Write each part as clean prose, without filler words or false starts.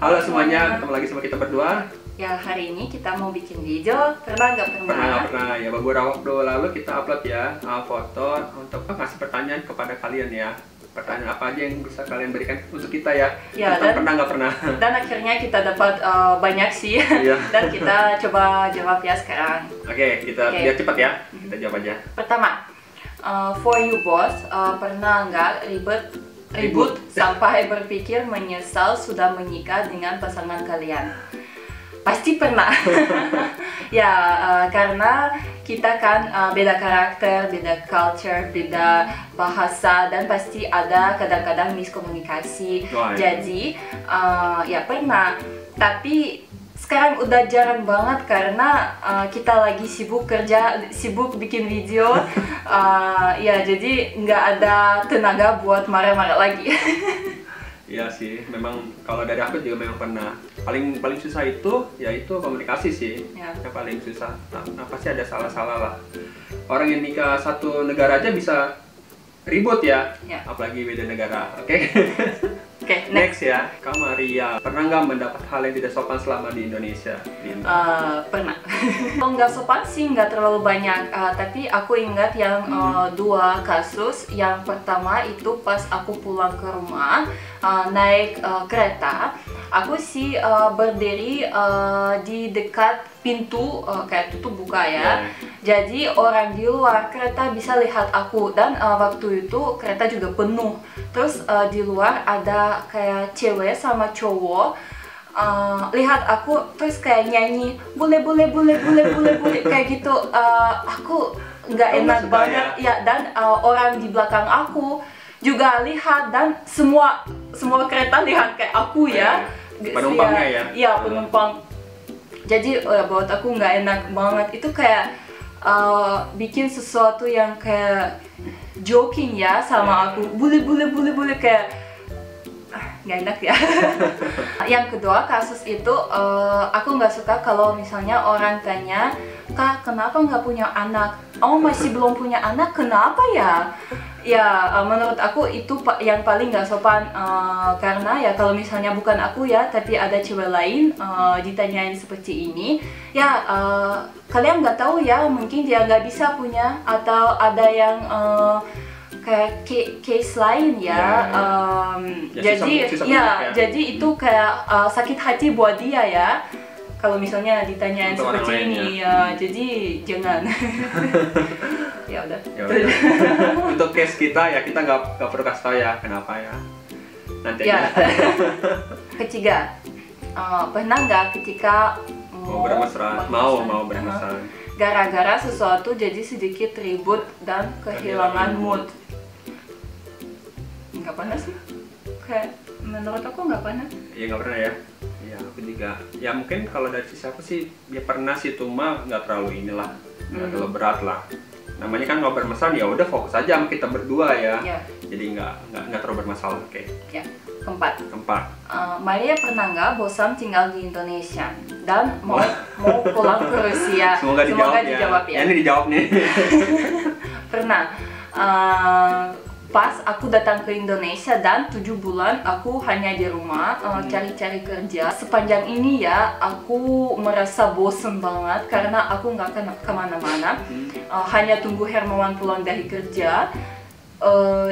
Halo semuanya, ketemu lagi sama kita berdua. Ya, hari ini kita mau bikin video. Pernah nggak pernah? Pernah nggak pernah ya, beberapa waktu lalu kita upload ya foto untuk ngasih pertanyaan kepada kalian ya. Pertanyaan apa aja yang bisa kalian berikan untuk kita ya, Ya, tentang pernah nggak pernah. Dan akhirnya kita dapat banyak sih. Iya. Dan kita coba jawab ya sekarang. Oke, kita biar cepat ya, kita jawab aja. Pertama, for you boss, pernah nggak ribut sampai berpikir menyesal sudah menikah dengan pasangan kalian? Pasti pernah. Ya, karena kita kan beda karakter, beda culture, beda bahasa, dan pasti ada kadang-kadang miskomunikasi. Wah, Jadi ya pernah. Tapi sekarang udah jarang banget karena kita lagi sibuk kerja, sibuk bikin video. Ya, jadi nggak ada tenaga buat marah-marah lagi. Iya sih, memang kalau dari aku juga memang pernah. Paling susah itu yaitu komunikasi sih. Ya. Yang paling susah. Nah, pasti ada salah-salah lah. Orang yang nikah satu negara aja bisa ribut ya, Ya. apalagi beda negara. Oke. Oke, Next ya, Kak Maria, pernah nggak mendapat hal yang tidak sopan selama di Indonesia? Pernah. Kalau nggak sopan sih nggak terlalu banyak, tapi aku ingat yang dua kasus. Yang pertama itu pas aku pulang ke rumah, naik kereta, aku sih berdiri di dekat pintu, kayak tutup buka ya. Jadi orang di luar kereta bisa lihat aku, dan waktu itu kereta juga penuh. Terus di luar ada kayak cewek sama cowok lihat aku, terus kayak nyanyi boleh kayak gitu. Aku nggak enak banget ya, dan orang di belakang aku juga lihat, dan semua kereta lihat kayak aku ya. Penumpangnya ya? Iya, penumpang. Jadi buat aku nggak enak banget. Itu kayak bikin sesuatu yang kayak joking ya sama aku, boleh kayak nggak enak ya. Yang kedua kasus itu, aku nggak suka kalau misalnya orang tanya, "Kak, kenapa nggak punya anak? Oh, masih belum punya anak, kenapa ya?" Ya, menurut aku itu yang paling nggak sopan, karena ya kalau misalnya bukan aku ya, tapi ada cewek lain ditanyain seperti ini, ya kalian nggak tahu ya, mungkin dia nggak bisa punya, atau ada yang kayak case lain ya. Jadi itu kayak sakit hati buat dia ya. Kalau misalnya ditanyain untuk seperti ini ya, jadi jangan. Ya udah. Untuk case kita ya, kita nggak perlu kasih tahu ya kenapa ya. Nanti ya. Ketiga, pernah nggak ketika mau bermesraan, mau bermesraan, gara-gara sesuatu jadi sedikit ribut dan kehilangan mood? Nggak pernah sih. Kayak menurut aku nggak pernah. Iya, nggak pernah ya. Ya, aku juga. Ya mungkin kalau dari sisi aku sih, ya pernah sih, cuma nggak terlalu inilah, nggak terlalu berat lah. Namanya kan nggak bermasalah, ya udah fokus aja sama kita berdua ya. Jadi nggak terlalu bermasalah. Oke. Ya. Keempat. Maria pernah nggak bosan tinggal di Indonesia dan mau pulang ke Rusia? Semoga dijawab ya. Ini dijawab nih. Pernah. Pas aku datang ke Indonesia dan 7 bulan aku hanya di rumah cari-cari kerja. Sepanjang ini ya aku merasa bosen banget karena aku nggak kemana-mana. Hanya tunggu Hermawan pulang dari kerja.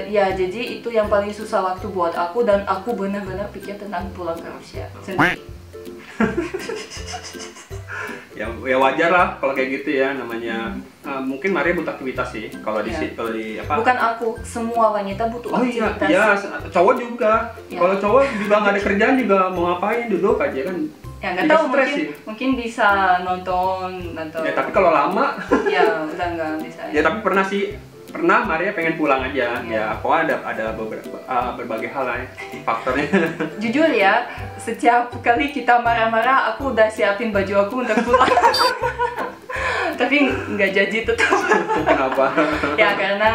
Ya, jadi itu yang paling susah waktu buat aku, dan aku benar-benar pikir tentang pulang ke Rusia sendiri. Ya wajar lah kalau kayak gitu ya, namanya mungkin Maria butuh aktivitas sih kalau di apa. Bukan aku, semua wanita butuh aktivitas. Iya, cowok juga. Kalau cowok juga nggak ada kerjaan juga mau ngapain, duduk aja kan. Ya nggak tahu, mungkin bisa nonton atau. Ya tapi kalau lama. Ya udah nggak bisa. Ya tapi pernah Maria pengen pulang aja. Ya pokoknya ada berbagai hal lah ya, faktornya. Jujur ya, setiap kali kita marah-marah aku udah siapin baju aku untuk pulang. Tapi nggak jadi tetap. Kenapa? Ya karena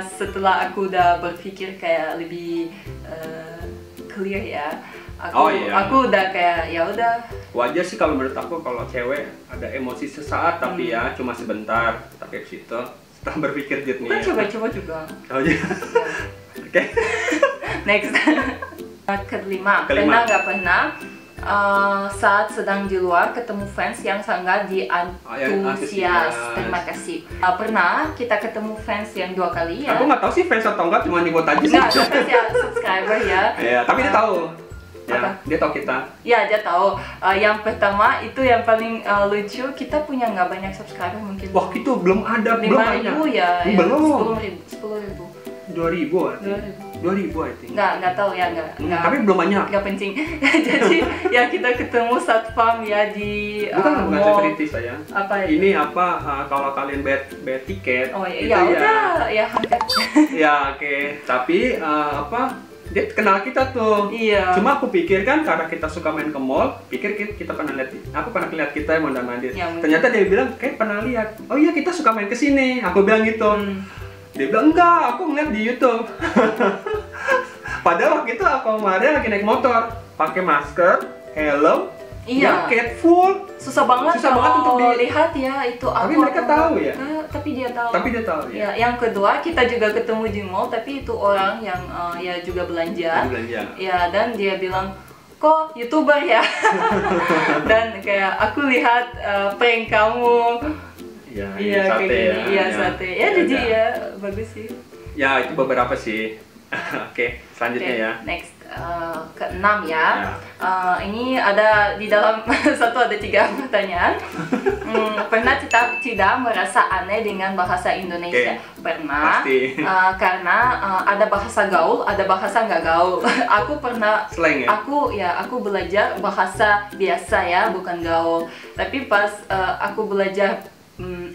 setelah aku udah berpikir kayak lebih clear ya, aku udah kayak ya udah. Wajar sih kalau menurut aku, kalau cewek ada emosi sesaat tapi ya cuma sebentar, tapi habis itu setelah berpikir jernih. Kan coba-coba juga. Oh iya. Oke. Next. Kelima, pernah nggak pernah saat sedang di luar ketemu fans yang sangat diantusias. Terima kasih. Pernah kita ketemu fans yang 2 kali ya. Aku nggak tahu sih fans atau enggak, cuma nyebut aja sih. Nggak, fans ya subscriber ya. Iya, tapi dia tahu. Ya, Apa? dia tahu kita. Ya, dia tahu. Yang pertama itu yang paling lucu, kita punya nggak banyak subscriber mungkin. Wah, itu belum ada, belum banyak. 5.000 ya. Belum. 10.000. 2000 artinya. 2000 I think. Nggak tahu ya, nggak. Tapi belum banyak. Nggak penting. Jadi ya kita ketemu satpam ya di Bukan mall. security sayang. Apa itu? Ini apa kalau kalian bayar tiket? Oh itu ya udah ya hampir. Ya oke. Tapi apa? Dia kenal kita tuh. Iya. Cuma aku pikir kan karena kita suka main ke mall, pikir kita pernah lihat. Aku pernah lihat kita yang mondar mandir. Ya, ternyata dia bilang kayak pernah lihat. Oh iya kita suka main ke sini. Aku bilang gitu. Dia bilang enggak, aku ngeliat di YouTube. Padahal waktu itu aku sama Maria lagi naik motor, pakai masker, helm, Iya. jaket full. Susah banget untuk dilihat ya itu. Tapi mereka tahu ya. Tapi dia tahu. Tapi dia tahu ya. Yang kedua kita juga ketemu di mall, tapi itu orang yang ya juga belanja. Ya, dan dia bilang kok YouTuber ya. Dan kayak aku lihat prank kamu. Iya, sate ya. Iya, sate. Ya, jadi ya bagus sih. Ya, itu beberapa sih. Oke, selanjutnya ya. Next, ke-6 ya. Ini ada di dalam satu ada 3 pertanyaan. Pernah tidak merasa aneh dengan bahasa Indonesia? Pernah. Pasti. Karena ada bahasa gaul, ada bahasa nggak gaul. Aku pernah. Slang ya? Aku belajar bahasa biasa ya, bukan gaul. Tapi pas aku belajar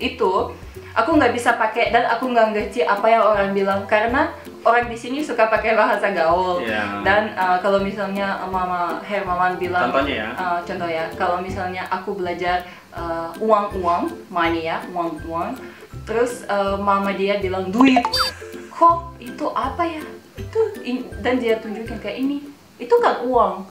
itu aku nggak bisa pakai dan aku nggak ngerti apa yang orang bilang karena orang di sini suka pakai bahasa gaul. Dan kalau misalnya Mama Hermawan bilang contoh ya, kalau misalnya aku belajar uang money ya, uang terus mama dia bilang duit, kok itu apa ya itu, dan dia tunjukin kayak ini itu kan uang.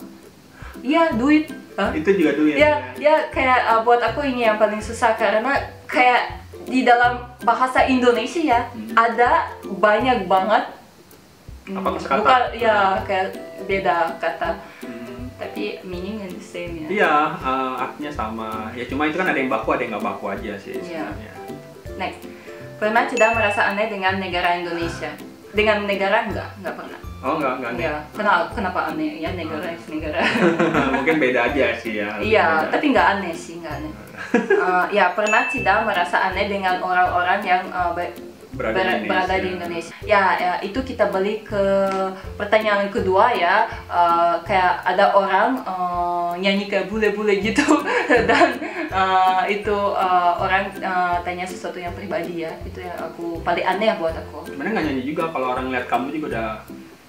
Iya, duit. Itu juga duit. Ya kayak buat aku ini yang paling susah karena kayak di dalam bahasa Indonesia ya ada banyak banget bukan ya kayak beda kata. Tapi meaning and the same ya. Iya, artinya sama. Ya cuma itu kan ada yang baku, ada yang nggak baku aja sih sebenarnya. Next, pernah tidak merasa aneh dengan negara Indonesia? Dengan negara enggak pernah. Oh enggak aneh. Ya, kenapa aneh ya negara? Mungkin beda aja sih ya. Iya, tapi nggak aneh sih, nggak aneh. Ya pernah tidak merasa aneh dengan orang-orang yang berada di Indonesia. Ya itu kita balik ke pertanyaan kedua ya. Kayak ada orang nyanyi kayak bule-bule gitu dan itu orang tanya sesuatu yang pribadi ya. Itu yang aku paling aneh buat aku. Sebenarnya nggak nyanyi juga, kalau orang lihat kamu juga udah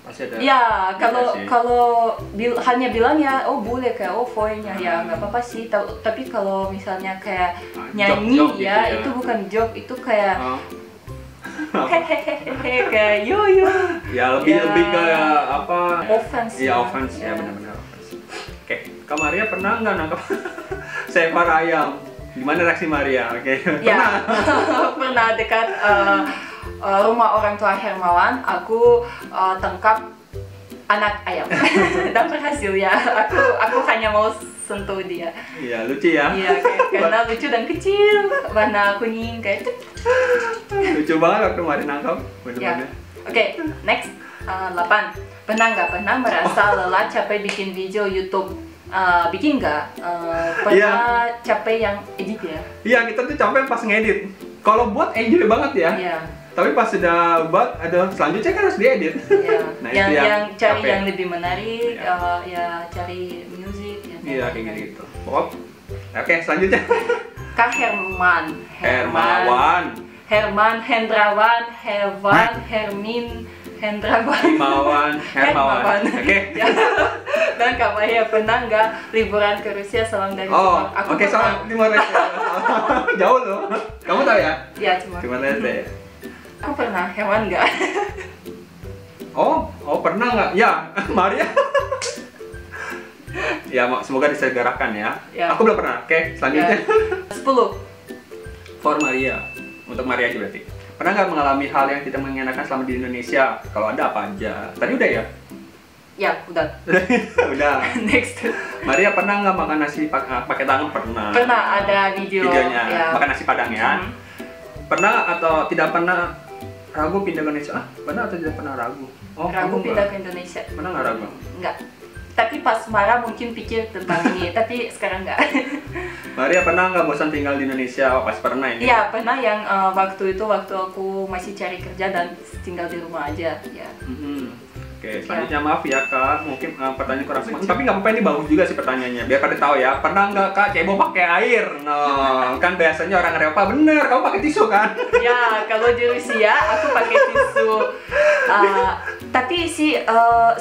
pasti ada. Ya kalau hanya bilang ya oh bule kayak oh foynya ya nggak apa-apa sih. Tapi kalau misalnya kayak nyanyi joke ya, gitu itu bukan joke, itu kayak hehehe kayak yo ya lebih ke apa offense ya offense ya benar-benar offense. Oke, Kak Maria pernah nggak nangkap seekor ayam? Gimana reaksi Maria? Oke. Ya pernah dekat rumah orang tua Hermawan, aku tangkap anak ayam dan berhasil ya. Aku hanya mau sentuh dia. Iya, lucu ya. Iya, karena lucu dan kecil, warna kuning kayak itu. Lucu banget waktu kemarin nangkap, bener-bener. Oke, next 8. Pernah merasa lelah capek bikin video YouTube? Bikin nggak? Pernah capek yang edit ya? Iya, kita tuh capek pas ngedit. Kalau buat enjoy banget ya. Iya. Tapi pas sudah buat, selanjutnya kan harus diedit. Iya. Nah, yang cari capek. yang lebih menarik, ya cari musik. Iya, kayak gitu. Oke, selanjutnya. Kak Herman, Hendrawan, Hermin, Hermawan. Oke. Dan Kak Maya pernah nggak liburan ke Rusia salam dari Timor? Oke, salam Timor Leste. Jauh loh. Kamu tahu ya? Iya, Timor Leste. Aku pernah, Herman nggak? Oh pernah nggak? Ya, Maria. Ya, semoga disegerakan ya. Aku belum pernah. Oke, selanjutnya. 10. For Maria. Untuk Maria aja berarti. Pernah nggak mengalami hal yang tidak mengenakan selama di Indonesia? Kalau ada apa aja? Tadi udah ya? Ya, udah. Udah. Next. Maria pernah nggak makan nasi pakai tangan? Pernah. Pernah ada videonya. Ya. Makan nasi Padang ya. Pernah atau tidak pernah ragu pindah ke Indonesia? Pernah atau tidak pernah ragu? Ragu pindah ke Indonesia. Pernah nggak ragu? Enggak. Tapi pas marah mungkin pikir tentang ini, tapi sekarang enggak. Maria pernah nggak bosan tinggal di Indonesia? Pas pernah ini? Iya, pernah yang waktu aku masih cari kerja dan tinggal di rumah aja. Ya. Oke, selanjutnya maaf ya Kak, mungkin pertanyaan kurang semangat. Tapi nggak apa-apa, ini bagus juga sih pertanyaannya. Biar pada tahu ya, pernah nggak Kak cebok pakai air? No, kan biasanya orang Eropa bener, kamu pakai tisu kan? Ya, kalau di Rusia aku pakai tisu. Tapi sih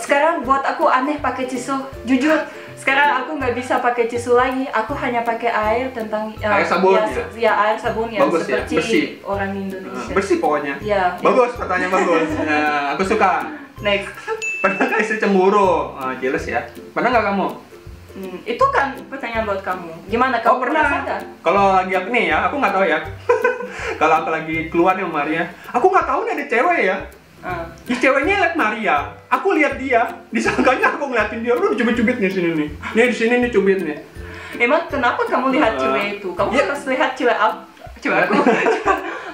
sekarang buat aku aneh pakai tisu. Jujur, sekarang aku nggak bisa pakai tisu lagi. Aku hanya pakai air tentang air sabun ya air sabun yang bagus, seperti ya? Bersih. orang Indonesia. Bersih pokoknya. Ya. Bagus, pertanyaan bagus. Aku suka. Next. Pernah nggak istri cemburu? Jelas ya. Pernah nggak kamu? Itu kan pertanyaan buat kamu. Gimana kamu pernah? Kalau lagi aku nih ya, aku nggak tahu ya. Kalau aku lagi keluar nih sama Maria, aku nggak tahu nih ada cewek ya. Di ceweknya liat Maria, aku lihat dia, disangkanya aku ngeliatin dia, lu cubit-cubit nih sini nih. Nih di sini nih cubit nih. Emang kenapa kamu lihat cewek itu? Kamu harus lihat cewek aku.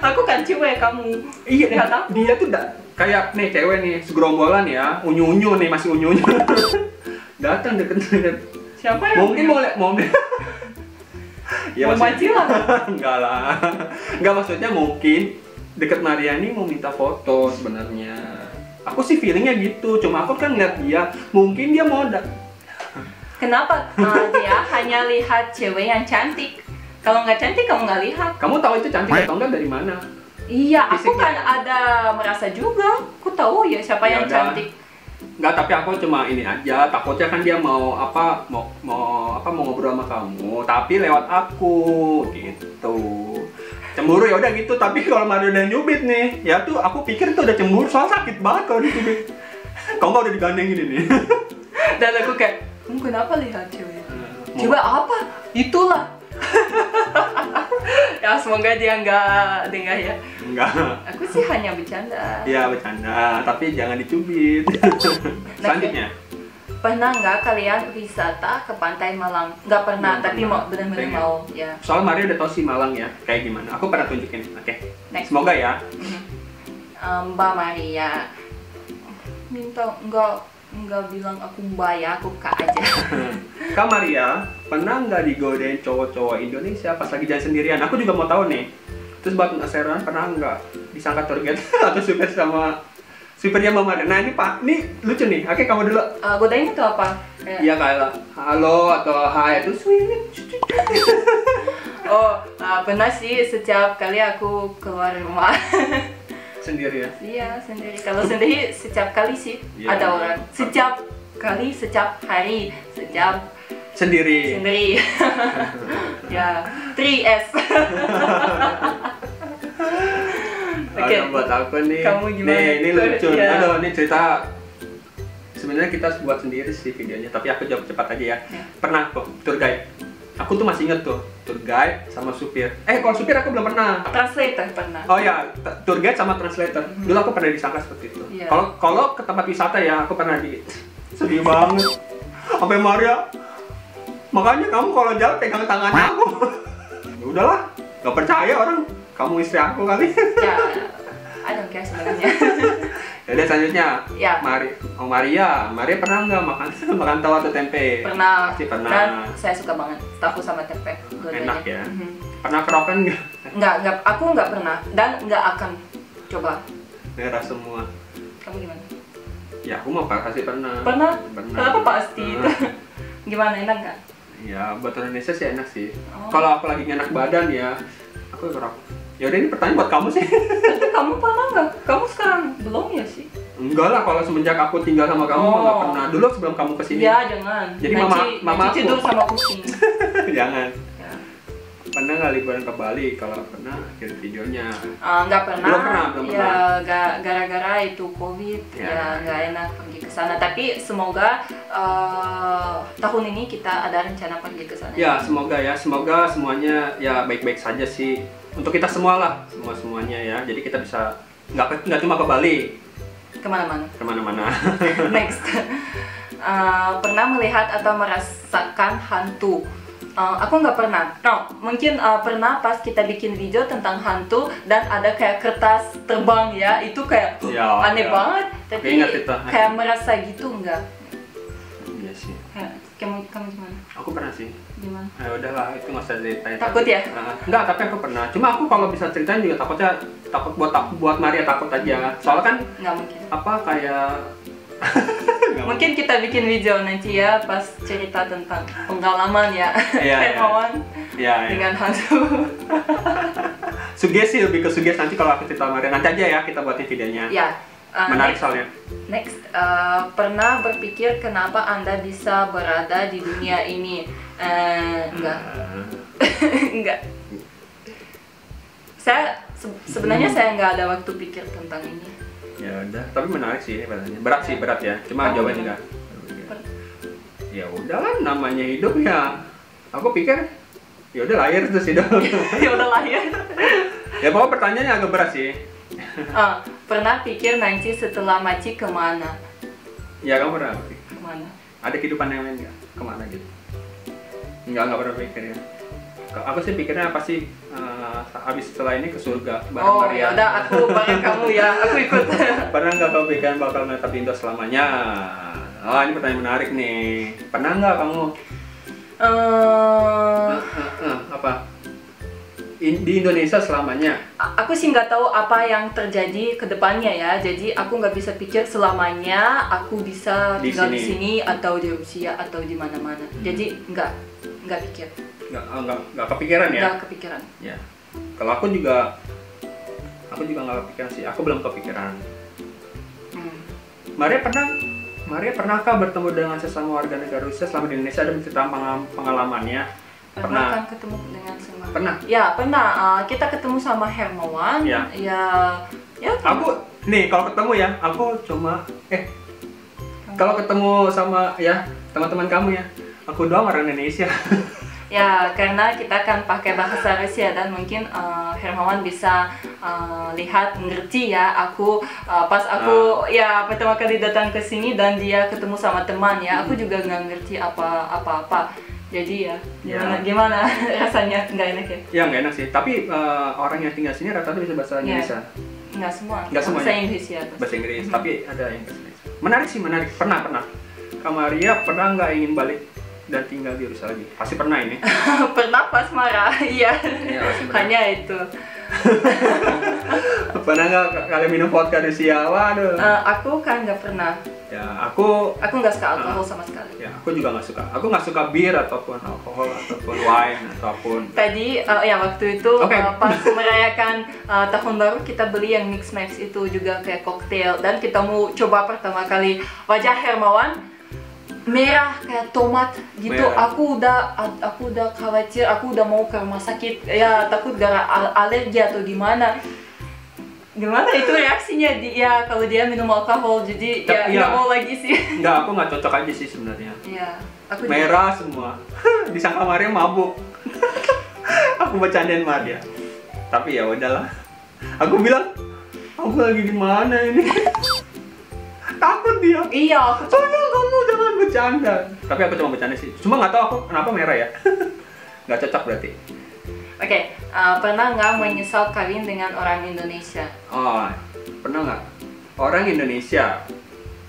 Aku kan cewek kamu. Iya, lihat aku. Dia tuh kayak nih cewek nih segerombolan ya, unyu-unyu nih, masih unyu-unyu. Datang deket. Siapa yang mungkin mau ya mau mancing lah. Enggak lah. Enggak, maksudnya mungkin deket Maria nih mau minta foto sebenarnya. Aku sih feelingnya gitu, cuma aku kan ngeliat dia, mungkin dia mau Kenapa dia hanya lihat cewek yang cantik? Kalau nggak cantik kamu nggak lihat. Kamu tahu itu cantik atau enggak dari mana? Iya, aku kan ada merasa juga. Aku tahu ya siapa yang cantik. Enggak, tapi aku cuma ini aja, takutnya kan dia mau ngobrol sama kamu, tapi lewat aku gitu. Cemburu ya udah gitu, tapi kalau Mario udah nyubit nih, ya tuh aku pikir tuh udah cemburu, soal sakit banget kalau dicubit. Kamu udah digandeng gini nih. Dan aku kayak, kenapa lihat cewek? Coba apa? Itulah. Ya semoga dia nggak dengar ya. Enggak. Aku sih hanya bercanda. Iya bercanda, tapi jangan dicubit. Selanjutnya. Pernah nggak kalian wisata ke Pantai Malang? Nggak pernah, tapi mau benar-benar mau ya. Soal Maria udah tahu sih Malang ya, kayak gimana. Aku pernah tunjukin. Oke. Next. Semoga ya. Mbak Maria minta nggak bilang aku Mbak ya, aku Kak aja. Kak Maria, pernah nggak digodain cowok-cowok Indonesia pas lagi jalan sendirian? Aku juga mau tahu nih. Terus buat Seran, pernah nggak disangka target atau supir sama supirnya Mbak Maria? Nah ini Pak, ini lucu nih. Oke, kamu dulu. Godain itu apa? Iya kayak halo atau hai itu sweet. Pernah sih, setiap kali aku keluar rumah. Sendiri ya? Iya, sendiri. Kalau sendiri setiap kali sih ada orang. Setiap kali, setiap hari, setiap sendiri. Ya, 3S. Oke. Buat aku nih. Kamu gimana? Nih, ini lucu. Ya. Aduh, ini cerita. Sebenarnya kita buat sendiri sih videonya, tapi aku jawab cepat aja ya. Pernah kok tour guide. Aku tuh masih inget tuh tour guide sama supir. Kalau supir aku belum pernah. Translator pernah. Oh ya, tour guide sama translator. Dulu aku pernah disangka seperti itu. Kalau ke tempat wisata ya aku pernah sedih banget. Sampai Maria, makanya kamu kalau jalan pegang tangan aku. Ya udahlah, nggak percaya orang. Kamu istri aku kali. Ya, I don't care sebenarnya. Jadi selanjutnya, ya. Maria pernah nggak makan tahu atau tempe? Pernah. Pasti pernah. Dan saya suka banget tahu sama tempe. Enak ya. Pernah kerokan nggak? Nggak. Aku nggak pernah dan nggak akan coba. Merah semua. Kamu gimana? Ya aku mau pasti pernah. Pernah. Kenapa pasti itu? Gimana, enak nggak? Ya buat orang Indonesia sih enak sih. Kalau aku lagi enak badan ya, aku kerok. Ya udah, ini pertanyaan buat kamu sih. Tapi kamu pernah nggak? Kamu sekarang belum ya sih? Enggak lah, kalau semenjak aku tinggal sama kamu nggak pernah. Dulu sebelum kamu kesini. Ya jangan. Jadi mama aku tidur sama kucing. Jangan. Ya. Pernah nggak liburan ke Bali? Kalau pernah, kirim videonya. Nggak pernah. Belum pernah. Ya gara-gara itu COVID. Ya nggak enak pergi ke sana. Tapi semoga tahun ini kita ada rencana pergi ke sana. Ya semoga ya. Semoga semuanya ya baik-baik saja sih. Untuk kita semua lah, semuanya ya. Jadi kita bisa nggak cuma ke Bali. Kemana-mana. Kemana-mana. Next. pernah melihat atau merasakan hantu? Aku nggak pernah. No, mungkin pernah pas kita bikin video tentang hantu dan ada kayak kertas terbang ya, itu kayak Ya, aneh ya. banget. Tapi Ingat itu. kayak merasa gitu nggak? Iya sih. Kamu gimana? Aku pernah sih. Gimana? Ya udahlah, itu nggak usah ceritain. Takut ya? Enggak, tapi aku pernah. Cuma aku kalau bisa ceritain juga takut buat Maria takut aja. Soalnya kan Nggak mungkin. apa kayak Mungkin kita bikin video nanti ya pas cerita tentang pengalaman ya, Iya, Hermawan ya, dengan hantu. sugesti, lebih ke sugesti. Nanti kalau aku cerita Maria nanti aja ya kita buatin videonya. Ya. Menarik Next, soalnya. next, pernah berpikir kenapa Anda bisa berada di dunia ini? Enggak. Enggak. Sebenarnya saya nggak ada waktu pikir tentang ini. Ya udah, tapi menarik sih pertanyaannya. Berat sih, berat ya. Cuma jawabannya enggak. Ya udahlah, namanya hidup ya. Aku pikir ya udah lahir terus hidup. Ya udah lah ya. Ya pokoknya pertanyaannya agak berat sih. Pernah pikir nanti setelah mati kemana? Ya kamu pernah? Kemana? Ada kehidupan yang lain nggak? Kemana gitu? Nggak pernah pikir ya. Aku sih pikirnya pasti habis setelah ini ke surga bareng Oh Maria. ya udah, aku bareng kamu ya, aku ikut. Pernah nggak kamu pikiran bakal menetap di Indo selamanya? Oh, ini pertanyaan menarik nih. Pernah nggak kamu? Apa? Di Indonesia selamanya? Aku sih nggak tahu apa yang terjadi ke depannya ya. Jadi aku nggak bisa pikir selamanya aku bisa Di tinggal di sini. sini atau di Rusia atau di mana-mana. Jadi nggak pikir, Nggak kepikiran ya? nggak kepikiran. Ya. Kalau aku juga nggak kepikiran sih. Aku belum kepikiran. Maria pernahkah bertemu dengan sesama warga negara Rusia selama di Indonesia dan menceritakan pengalamannya? Pernah kan ketemu dengan sama? Pernah. Ya pernah. Kita ketemu sama Hermawan. Ya. Ya. Aku nih kalau ketemu ya, aku cuma kalau ketemu sama ya teman-teman kamu ya, aku doang orang Indonesia. Ya, karena kita kan pakai bahasa Rusia dan mungkin Hermawan bisa lihat, ngerti ya. Pas aku ya pertama kali datang ke sini dan dia ketemu sama teman ya, aku juga nggak ngerti apa-apa. Jadi ya, gimana rasanya? Nggak enak ya? Ya nggak enak sih. Tapi orang yang tinggal sini rata-rata bisa bahasa Indonesia. Nggak semua. Nggak semuanya. Bahasa Inggris ya. Bahasa Inggris. Tapi ada yang bahasa Indonesia. Menarik sih, menarik. Pernah. Kak Maria pernah nggak ingin balik dan tinggal di Rusia lagi? Pasti pernah ini. Pernah pas marah, iya. Hanya itu. Pernah nggak kalian minum vodka Rusia? Waduh. Aku kan nggak pernah. Ya aku nggak suka alkohol sama sekali. Ya aku juga nggak suka. Aku nggak suka bir ataupun alkohol ataupun wine ataupun. Tadi ya waktu itu pas merayakan tahun baru kita beli yang mix max itu juga kayak koktail dan kita mau coba pertama kali. Wajah Hermawan merah kayak tomat gitu. Merah. Aku udah khawatir, aku udah mau ke rumah sakit ya, takut gara alergi atau gimana itu reaksinya dia kalau dia minum alkohol. Jadi ya nggak mau lagi sih. Nggak, aku nggak cocok aja sih sebenarnya. Iya, aku Merah semua. Disangka Maria mabuk. Aku bercandain Maria. Tapi ya udahlah. Aku bilang, aku lagi di mana ini? Takut dia. Iya, aku Tolong kamu jangan bercanda. Tapi aku cuma bercanda sih. Cuma nggak tahu aku kenapa merah ya. Nggak cocok berarti. Oke, pernah nggak menyesal kawin dengan orang Indonesia? Oh, pernah nggak? Orang Indonesia.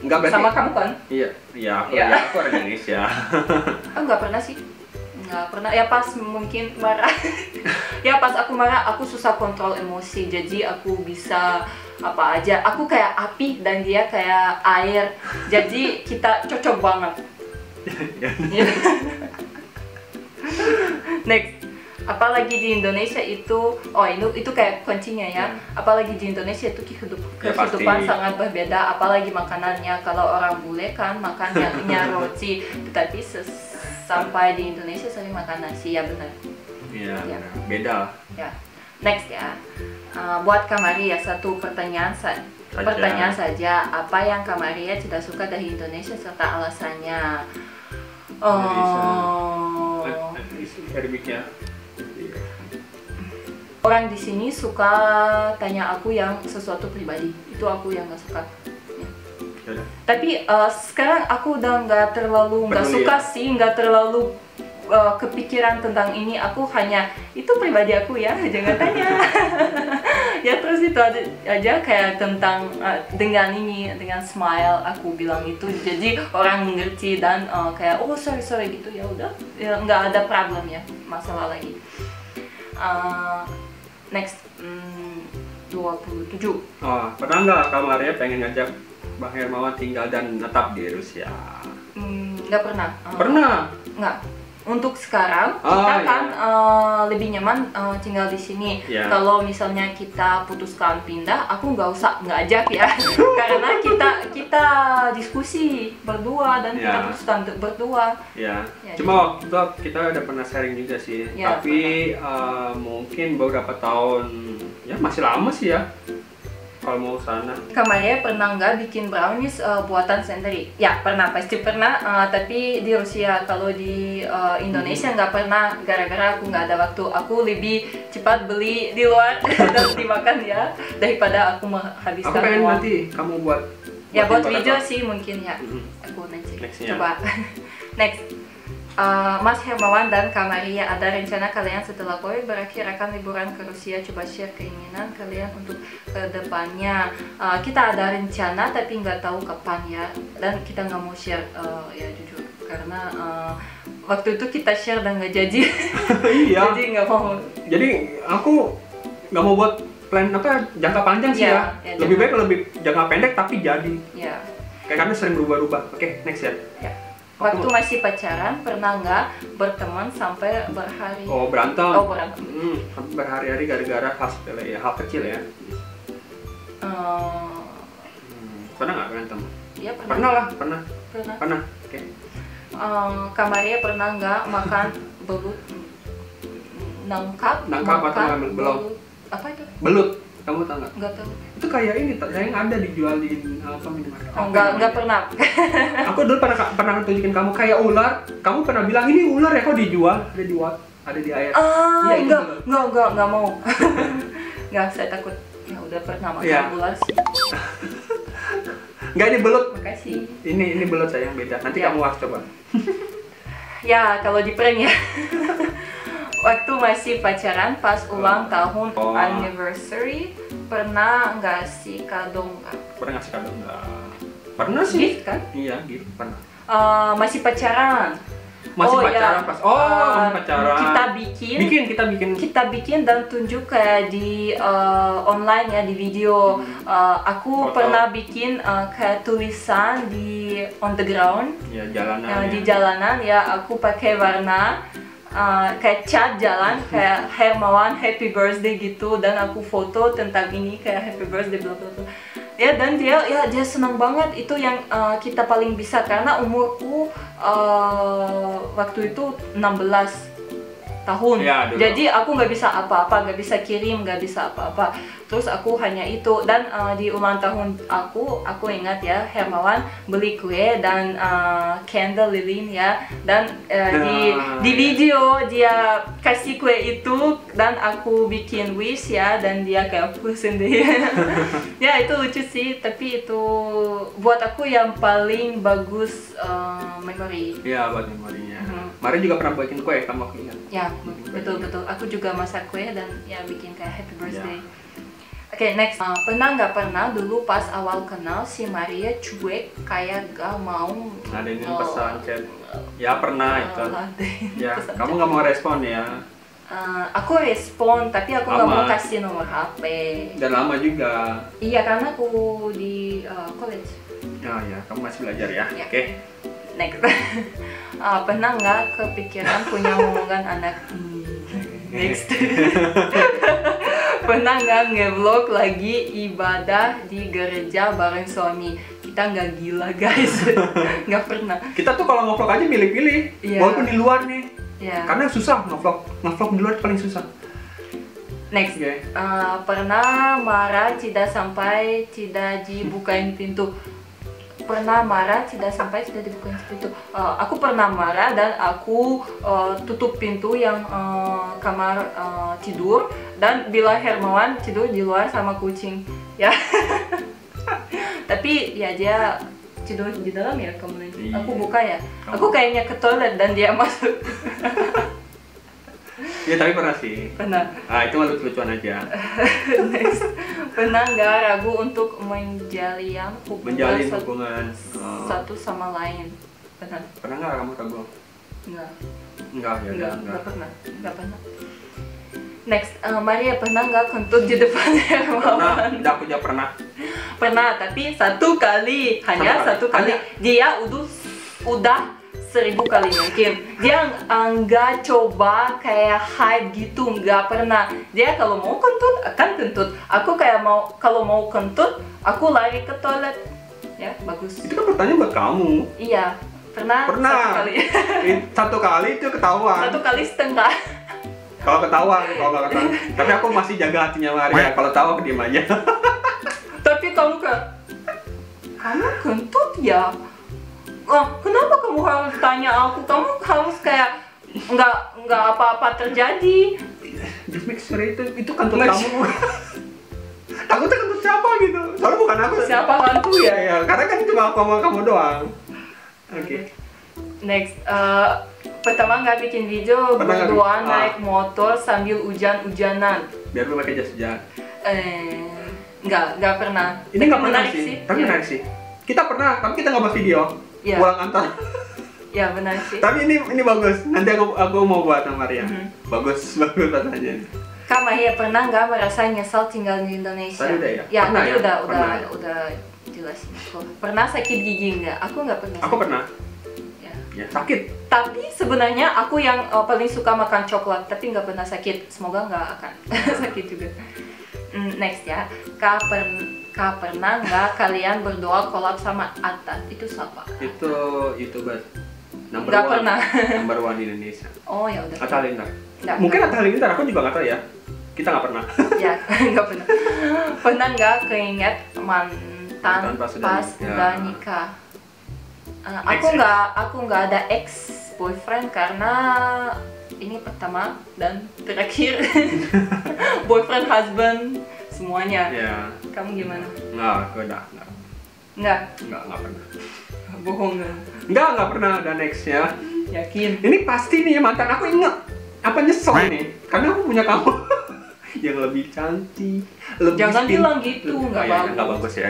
Nggak berarti. Sama kamu kan? Iya, aku orang Indonesia. Aku nggak pernah sih. Nggak pernah. Ya pas mungkin marah. Ya pas aku marah, aku susah kontrol emosi. Jadi aku bisa apa aja. Aku kayak api dan dia kayak air. Jadi kita cocok banget. Next. Apalagi di Indonesia itu kayak kuncinya ya. Apalagi di Indonesia itu kehidupan sangat berbeda. Apalagi makanannya, kalau orang bule kan makannya roti, tetapi sampai di Indonesia sering makan nasi, ya benar. Iya, beda. Ya. Next ya. Buat Kak Maria satu pertanyaan saja. Apa yang Kak Maria tidak suka dari Indonesia serta alasannya? Orang di sini suka tanya aku yang sesuatu pribadi, itu aku yang nggak suka. Ya Udah. Tapi sekarang aku udah nggak Peduli suka ya? sih, nggak terlalu kepikiran tentang ini. Aku hanya itu pribadi aku ya, jangan tanya. Ya terus itu aja kayak tentang dengan smile aku bilang itu, jadi orang mengerti dan kayak oh sorry gitu, ya udah ya, nggak ada problem ya, masalah lagi. Next 27. Oh, pernah nggak Kak Maria pengen ngajak Bang Hermawan tinggal dan menetap di Rusia? Nggak pernah. Pernah? Nggak. Untuk sekarang Oh, kita iya. kan lebih nyaman tinggal di sini. Iya. Kalau misalnya kita putuskan pindah, aku nggak usah ngajak ya, karena kita diskusi berdua dan kita Iya. putuskan berdua. Ya. Ya, Cuma waktu itu kita udah pernah sharing juga sih. Ya, Tapi mungkin beberapa tahun, ya masih lama sih ya. Kalau mau sana. Kak Maria pernah nggak bikin brownies buatan sendiri? Ya pernah, pasti pernah. Tapi di Rusia, kalau di Indonesia nggak pernah, gara-gara aku nggak ada waktu. Aku lebih cepat beli di luar dan dimakan ya, daripada aku Aku menghabiskan pengen uang. nanti kamu buat. Ya buat buatin video pakai sih mungkin ya. Mhm. Aku nanti Next-nya. coba. Next. Mas Hermawan dan Kak Maria, ada rencana kalian setelah COVID berakhir akan liburan ke Rusia? Coba share keinginan kalian untuk kedepannya. Kita ada rencana tapi nggak tahu kapan ya, dan kita nggak mau share ya jujur, karena waktu itu kita share dan nggak jadi. Iya. Jadi nggak mau. Jadi aku nggak mau buat plan apa jangka panjang sih Ya, ya. ya, Lebih baik lebih jangka pendek tapi jadi. Ya. Kayak karena sering berubah-ubah. Oke, next ya. Ya. Waktu masih pacaran pernah nggak berteman sampai berhari? Oh, berantem. Oh, berantem. Sampai berhari-hari gara-gara hal sepele ya, hal kecil ya. Pernah nggak berantem? Ya pernah. Pernah lah, pernah. Pernah. Oke. Kak Maria pernah nggak makan belut nangkap Nangkap atau makan ngambil belok? belut. Apa itu? Belut. Kamu tahu nggak? Nggak tahu. Itu kayak ini, yang ada dijual di apa minimarket. Oh, nggak pernah. Aku dulu pernah tunjukin kamu kayak ular. Kamu pernah bilang ini ular ya, kok dijual? Ada di air. Iya, itu nggak mau. Nggak, saya takut. Ya udah pernah makan Iya. ular sih. Nggak, ini belut. Makasih. Ini belut saya yang beda. Nanti Ya. kamu harus coba. Ya kalau di prank ya. Waktu masih pacaran pas ulang tahun Oh. anniversary, pernah nggak sih kado nggak? Pernah ngasih kado nggak? Pernah sih. Gift kan? Iya, gitu pernah. Masih pacaran. Masih Oh, pacaran ya. pas. Masih pacaran. Kita bikin dan tunjuk kayak di online ya, di video. Aku Foto. pernah bikin kayak tulisan di on the ground, Ya, jalanan. di jalanan ya. Aku pakai warna kayak cat jalan kayak Hermawan happy birthday gitu, dan aku foto tentang ini kayak happy birthday bla bla bla. Ya, dan dia senang banget. Itu yang kita paling bisa, karena umurku waktu itu 16 tahun. Ya, dulu. Jadi aku nggak bisa apa-apa, nggak bisa kirim, nggak bisa apa-apa. Terus aku hanya itu, dan di ulang tahun aku ingat ya, Hermawan beli kue dan candle lilin ya, dan di video dia kasih kue itu dan aku bikin wish ya, dan dia kayak pusing deh. Ya itu lucu sih, tapi itu buat aku yang paling bagus memori. Iya, buat memorinya. Mari juga pernah bikin kue, kamu aku ingat. Ya, betul. Aku juga masak kue dan ya bikin kayak happy birthday. Oke, next. Pernah nggak pernah dulu pas awal kenal si Maria cuek kayak gak mau Ada ini pesan chat. Ya pernah itu. Ya, pesan kamu chat. nggak mau respon ya. Aku respon, tapi aku nggak mau Lama. kasih nomor HP. Dan lama juga. Iya, karena aku di college. Ya, kamu masih belajar ya. Ya. Oke. Next. Pernah nggak kepikiran punya omongan anak? Next. Pernah nggak nge-vlog lagi ibadah di gereja bareng suami? Kita nggak gila guys. Nggak pernah. Kita tuh kalau nge-vlog aja pilih-pilih. Iya. Walaupun di luar nih. Ya. Karena susah nge-vlog. Nge-vlog di luar paling susah. Next. Oke. Pernah marah tidak sampai tidak dibukain pintu? Pernah marah tidak sampai tidak dibukain pintu. Aku pernah marah dan aku tutup pintu yang kamar tidur, dan bila Hermawan tidur di luar sama kucing ya. Tapi ya dia tidur di dalam ya kamu nanti. Iya. Aku buka ya. Aku kayaknya ke toilet dan dia masuk. Ya tapi pernah sih. Pernah. Itu mah lucu-lucuan aja. Next. Pernah nggak ragu untuk menjalin hubungan satu sama lain? Pernah. Pernah nggak kamu ragu? Enggak. Enggak, ya udah Enggak pernah. Enggak pernah. Next, Maria pernah nggak kentut di depan Hermawan? Pernah, aku juga pernah. Pernah, tapi satu kali, hanya satu kali. Dia udah 1000 kali mungkin. Dia nggak coba kayak hide gitu, nggak pernah. Dia kalau mau kentut akan kentut. Aku kayak kalau mau kentut, aku lari ke toilet. Ya, bagus. Itu kan pertanyaan buat kamu. Iya, pernah. Satu kali. Satu kali itu ketahuan. Satu kali setengah. Kalau ketahuan, kalau nggak ketahuan. Tapi aku masih jaga hatinya Maria. Kalau tahu aku diem aja. Tapi kamu kentut ya? Kenapa kamu harus tanya aku? Kamu harus kayak nggak apa-apa terjadi. Just make sure itu kentut kamu. Aku tuh kentut siapa gitu? Soalnya bukan aku. Siapa hantu ya? Ya, karena kan cuma kamu doang. Oke. Next, pertama nggak bikin video berdua naik motor sambil hujan-hujanan. Biar gue pakai jas hujan. Nggak pernah. Ini nggak menarik sih. Tapi menarik sih. Kita pernah, tapi kita nggak buat video. Pulang kantor. Ya benar sih. Tapi ini bagus. Nanti aku mau buat sama Maria. Bagus pertanyaan. Kak Maria pernah nggak merasa nyesal tinggal di Indonesia? Tadi udah ya? Ya, pernah tadi ya? udah jelasin. Pernah sakit gigi nggak? Aku nggak pernah. Aku pernah. Ya, sakit. Tapi sebenarnya aku yang paling suka makan coklat, tapi nggak pernah sakit. Semoga nggak akan sakit juga. Next ya, Kak pernah nggak kalian berdoa collab sama Atta? Itu siapa? Itu YouTuber number nggak one. Pernah. Number one di Indonesia. Oh ya udah. Atta Halilintar. Nggak, mungkin Atta Halilintar, aku juga nggak tahu ya. Kita nggak pernah. Ya, nggak pernah. Pernah nggak keinget mantan pas udah nikah? Aku nggak ada ex boyfriend karena ini pertama dan terakhir. Boyfriend, husband, semuanya. Ya. Kamu gimana? Nggak, aku udah nggak pernah. Bohong. Nggak pernah ada next ya. Yakin? Ini pasti nih mantan aku inget. Apa nyesel nih? Karena aku punya kamu yang lebih cantik, lebih jangan bilang gitu, nggak bagus. Nggak bagus ya.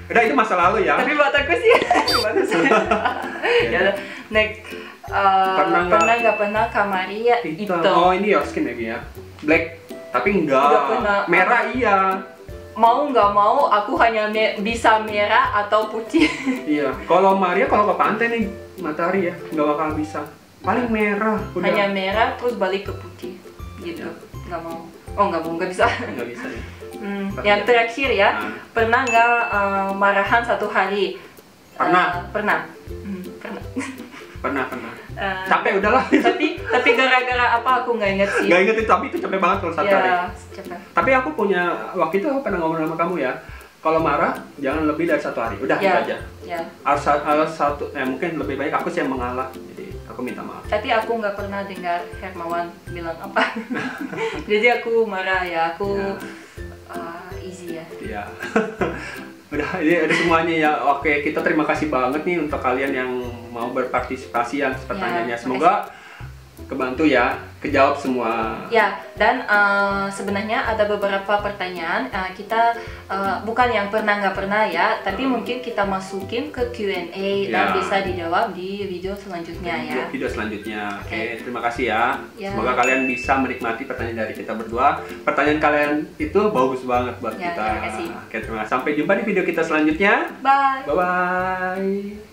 Udah itu masa lalu ya. Tapi buat aku sih bagus. Ya udah. Next. Pernah nggak pernah Kak Maria hitam? Oh ini your skin lagi ya. Black. Tapi enggak. Merah iya. Mau nggak mau aku hanya bisa merah atau putih. Iya. Kalau Maria kalau ke pantai nih matahari ya nggak bakal bisa. Paling merah. Udah. Hanya merah terus balik ke putih. Gitu. Nggak mau. Oh nggak bisa. Nggak bisa ya. Yang terakhir ya, pernah nggak marahan satu hari? Pernah. Pernah. Pernah. Capek udahlah. Tapi gara-gara apa aku nggak inget sih. Nggak inget itu, tapi itu capek banget kalau satu hari. Capek. Tapi aku punya waktu itu aku pernah ngomong sama kamu ya. Kalau marah jangan lebih dari 1 hari. Udah itu aja. Ya. Harus satu. Mungkin lebih baik aku sih yang mengalah. Jadi aku minta maaf. Tapi aku nggak pernah dengar Hermawan bilang apa. Jadi aku marah ya. Aku easy ya. Iya. Udah, ini ada semuanya ya. Oke, kita terima kasih banget nih untuk kalian yang mau berpartisipasi yang pertanyaannya. Semoga kebantu ya, kejawab semua. Ya, dan sebenarnya ada beberapa pertanyaan kita bukan yang pernah nggak pernah ya, tapi mungkin kita masukin ke Q&A dan bisa dijawab di video selanjutnya ya. Video selanjutnya. Oke, terima kasih ya. Semoga kalian bisa menikmati pertanyaan dari kita berdua. Pertanyaan kalian itu bagus banget buat kita. Terima kasih. Oke, terima kasih. Sampai jumpa di video kita selanjutnya. Bye. Bye bye.